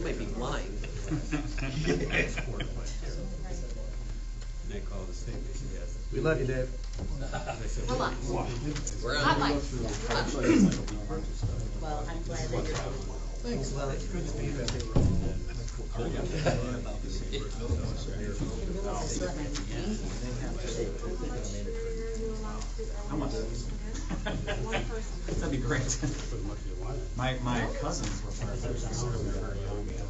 might be blind. They call the state. We love you, Dave. Hold on. We're Hot on. mic. Well, I'm glad that you're. Thanks. Well, it's good to be here. How much? That'd be great. My cousins were firefighters.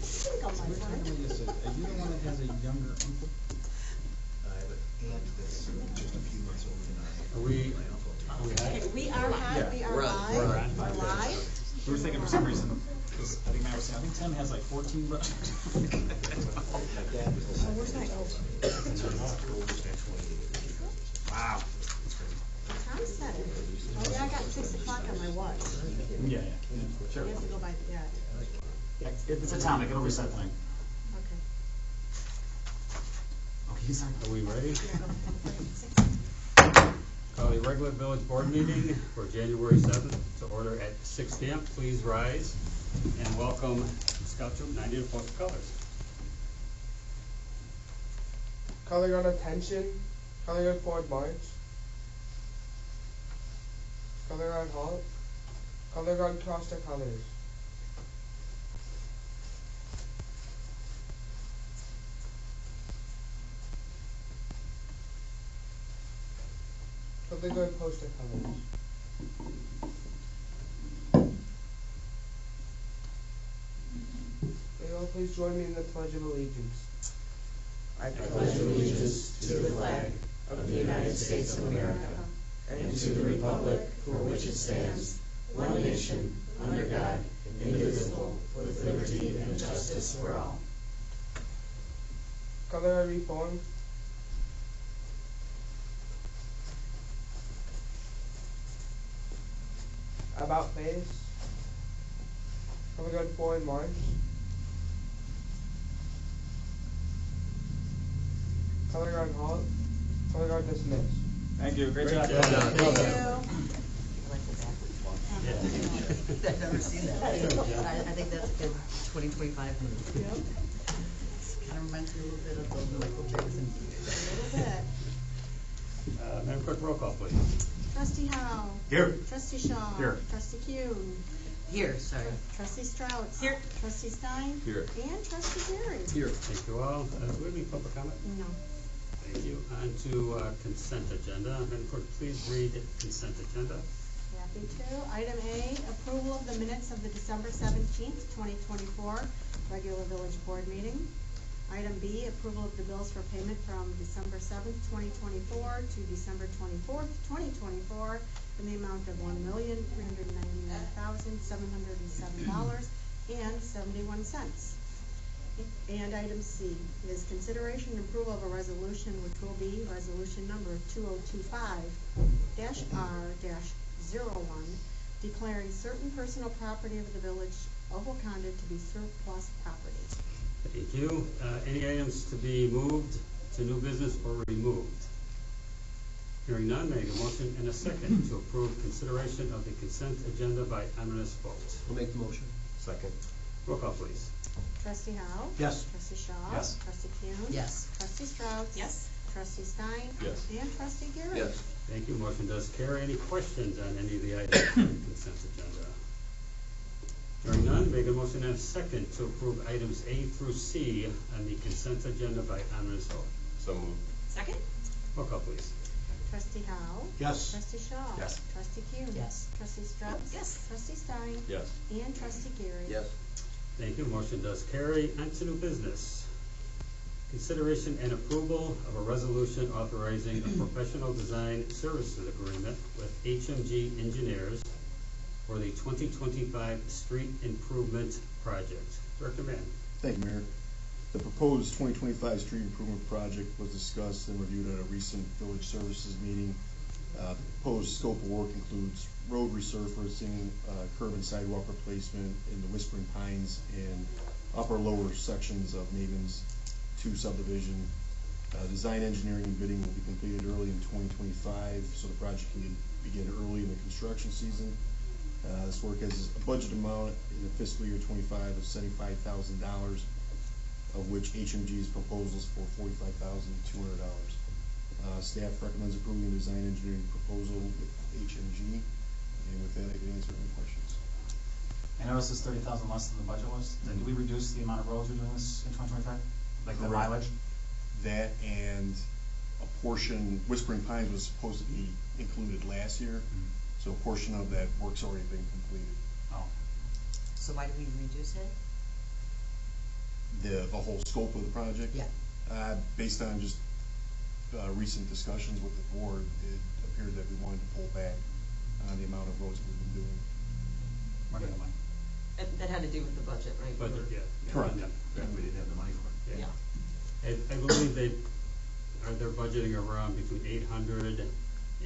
Are you the one that has a younger uncle? I have an aunt that's just a few months older than I am. Are we Okay, we are hot, we are We're on. live, We're on. we're live. We were thinking for some reason, because I think Matt was saying, I think Tim has like 14 brothers. Oh, where's my old? Wow. Tom said it. Oh, yeah, I got 6 o'clock on my watch. Yeah, sure. You have to go by, yeah, It's atomic, it'll reset thing. okay. Okay, sorry. Are we ready? Yeah, go. Call the regular village board meeting for January 7th to order at 6 p.m. Please rise and welcome Scout Troop 90 to post of colors. Color Guard attention, Color Guard forward march, Color Guard halt, Color Guard cross the colors. Color Guard post the colors. May you all please join me in the Pledge of Allegiance. I pledge allegiance to the flag of the United States of America and to the republic for which it stands, one nation, under God, indivisible, with liberty and justice for all. Color Guard reform. About face. Color Guard forward march. Color Guard halt. Color Guard dismiss. Thank you, great job. Well done. Thank you. I've never seen that. I think that's a good 2025 move. Yep. Kind of reminds me a little bit of the Michael Jackson. A little bit. Madam Clerk, roll call, please. Trustee Howe. Here. Trustee Shaw. Here. Trustee Kuhn. Here, sorry. Trustee Strauss. Here. Trustee Stein. Here. And Trustee Gary. Here. Thank you all. Do we have any public comment? No. Thank you. On to consent agenda. Madam Clerk, please read consent agenda. Happy to. Item A, approval of the minutes of the December 17th, 2024 regular village board meeting. Item B, approval of the bills for payment from December 7th, 2024 to December 24th, 2024 in the amount of $1,399,707.71. And item C is consideration and approval of a resolution which will be resolution number 2025-R-01, declaring certain personal property of the village of Wauconda to be surplus property. Thank you. Any items to be moved to new business or removed? Hearing none, may I get a motion and a second to approve consideration of the consent agenda by unanimous vote. I'll make the motion. Second. Roll call, please. Trustee Howe? Yes. Trustee Shaw? Yes. Trustee Kuhn? Yes. Trustee Strauss? Yes. Trustee Stein? Yes. And Trustee Gary? Yes. Thank you. Motion does carry. Any questions on any of the items on the consent agenda? Hearing none, make a motion and a second to approve items A through C on the consent agenda by unanimous vote. So moved. Second? Roll call, please. Trustee Howe? Yes. Trustee Shaw? Yes. Trustee Kuhn? Yes. Trustee Strauss? Yes. Trustee Stein? Yes. And Trustee Gary? Yes. Thank you. Motion does carry. On to new business. Consideration and approval of a resolution authorizing a professional design services agreement with HMG Engineers for the 2025 Street Improvement Project. Director Mann. Thank you, Mayor. The proposed 2025 street improvement project was discussed and reviewed at a recent village services meeting. The proposed scope of work includes road resurfacing, curb and sidewalk replacement in the Whispering Pines and upper lower sections of Mavens 2 subdivision. Design, engineering, and bidding will be completed early in 2025, so the project can begin early in the construction season. This work has a budget amount in the fiscal year 25 of $75,000, of which HMG's proposals for $45,200. Staff recommends approving the design engineering proposal with HMG, and with that, I can answer any questions. I noticed it's 30,000 less than the budget was. Did we reduce the amount of roads we're doing this in 2025? Like the Correct. mileage? That and a portion, Whispering Pines was supposed to be included last year, so a portion of that work's already been completed. Oh. So why did we reduce it? The whole scope of the project? Yeah. Based on just recent discussions with the board, it appeared that we wanted to pull back on the amount of roads we've been doing. Where did the money? That had to do with the budget, right? Budget, yeah. Correct. Yeah. We didn't have the money for it. Yeah. Yeah. I believe they're budgeting around between $800,000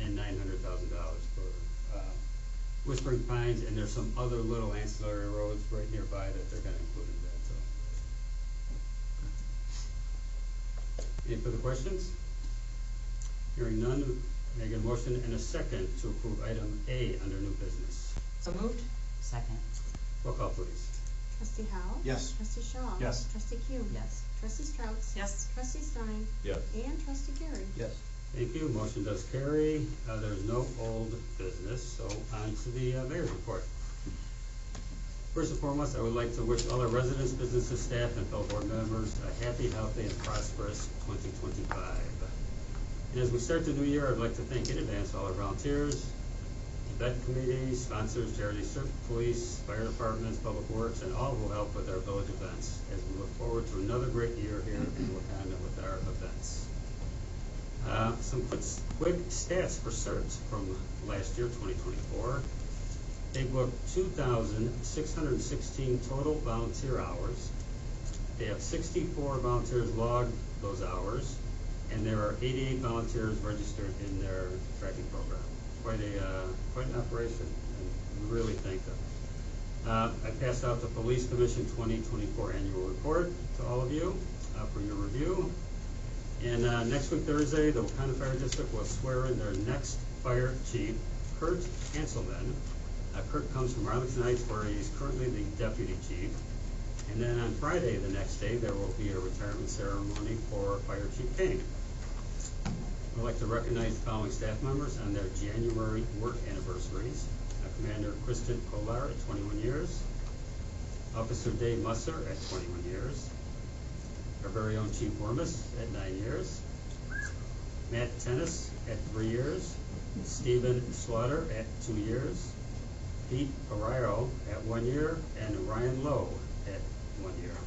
and $900,000 for Whispering Pines, and there's some other little ancillary roads right nearby that they're gonna include in that, so. Any further questions? Hearing none, may I get a motion and a second to approve item A under new business? So moved? Second. Roll call, please. Trustee Howe? Yes. Trustee Shaw? Yes. Trustee Kuhn? Yes. Trustee Strauss? Yes. Trustee Stein? Yes. And Trustee Gary? Yes. Thank you, motion does carry. There's no old business, so on to the mayor's report. First and foremost, I would like to wish all our residents, businesses, staff, and fellow board members a happy, healthy, and prosperous 2025. And as we start the new year, I'd like to thank in advance all our volunteers, event committees, sponsors, charities, police, fire departments, public works, and all who help with our village events, as we look forward to another great year here in Wauconda with our events. Some quick stats for CERTs from last year, 2024. They booked 2,616 total volunteer hours. They have 64 volunteers logged those hours, and there are 88 volunteers registered in their tracking program. Quite an operation, and we really thank them. I passed out the Police Commission 2024 annual report to all of you for your review. And next week, Thursday, the Wauconda Fire District will swear in their next fire chief, Kurt Hanselman. Kurt comes from Arlington Heights, where he's currently the deputy chief. And then on Friday, the next day, there will be a retirement ceremony for Fire Chief Kane. I'd like to recognize the following staff members on their January work anniversaries. Commander Kristen Kolar at 21 years. Officer Dave Musser at 21 years. Our very own Chief Wormus at 9 years. Matt Tennis at 3 years. Stephen Slaughter at 2 years. Pete Arroyo at 1 year. And Ryan Lowe at 1 year.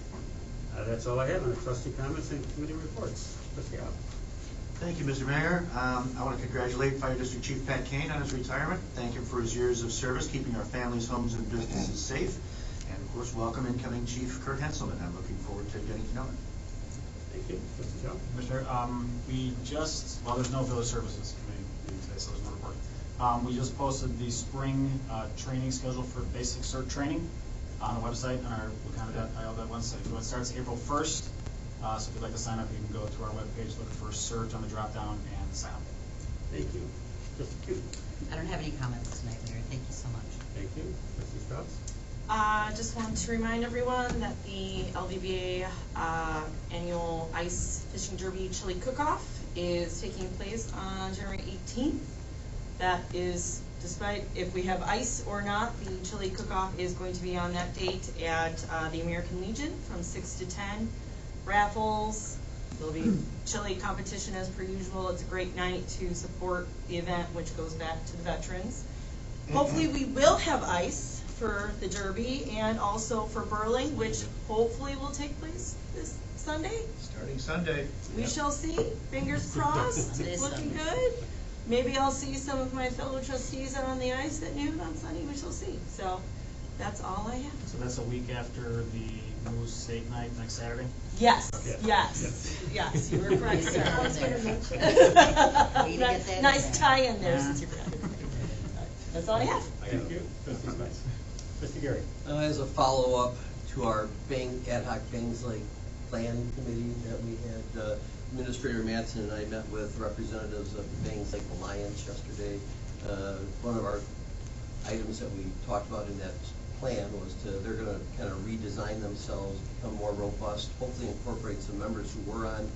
That's all I have on the trustee comments and committee reports. Trustee Howe. Thank you, Mr. Mayor. I want to congratulate Fire District Chief Pat Kane on his retirement. Thank him for his years of service, keeping our families, homes, and businesses safe. And of course, welcome incoming Chief Kurt Henselman. I'm looking forward to getting to know him. Thank you. Trustee Joe. Commissioner, there's no village services committee meeting today, so there's no report. We just posted the spring training schedule for basic CERT training on the website, on our Wauconda.io website. So it starts April 1st. So if you'd like to sign up, you can go to our webpage, look for CERT on the drop-down, and sign up. Thank you. Trustee Q. I don't have any comments tonight, Mayor. Thank you so much. Thank you. Trustee Strauss. Just want to remind everyone that the LVBA annual ice fishing derby chili cook-off is taking place on January 18th. That is, despite if we have ice or not, the chili cook-off is going to be on that date at the American Legion from 6 to 10. Raffles, there'll be chili competition as per usual. It's a great night to support the event, which goes back to the veterans. Hopefully we will have ice for the derby and also for Burling, which hopefully will take place this Sunday. Starting Sunday. We shall see. Fingers crossed. It's looking good. Maybe I'll see some of my fellow trustees out on the ice at noon on Sunday. We shall see. So that's all I have. So that's a week after the Moose Steak Night next Saturday? Yes, Okay. yes, you were correct, sir. I was gonna mention. Nice tie in there since you forgot. That's all I have. Thank you. Trustee Spice. Trustee Gary. As a follow-up to our ad hoc Bangs Lake plan committee that we had. Administrator Mattson and I met with representatives of the Bangs Lake Alliance yesterday. One of our items that we talked about in that plan was they're going to kind of redesign themselves, become more robust, hopefully incorporate some members who were on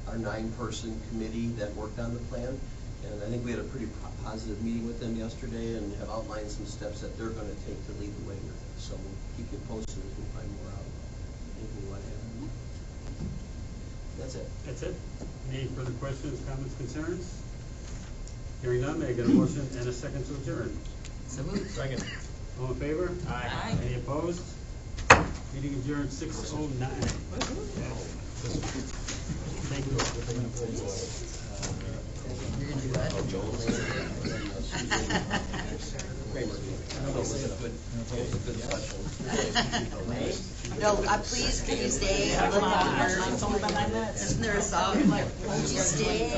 our 9-person committee that worked on the plan. And I think we had a pretty positive meeting with them yesterday and have outlined some steps that they're going to take to lead the way with it. So we'll keep you posted as we find more out. Anything you want to add? That's it. That's it. Any further questions, comments, concerns? Hearing none, may I get a motion and a second to adjourn? So moved. Second. All in favor? Aye. Any opposed? Meeting adjourned 6:09. Thank you. You're gonna do that? No, please, can you stay a little longer? It's only been 9 minutes. Isn't there a song like, won't you stay?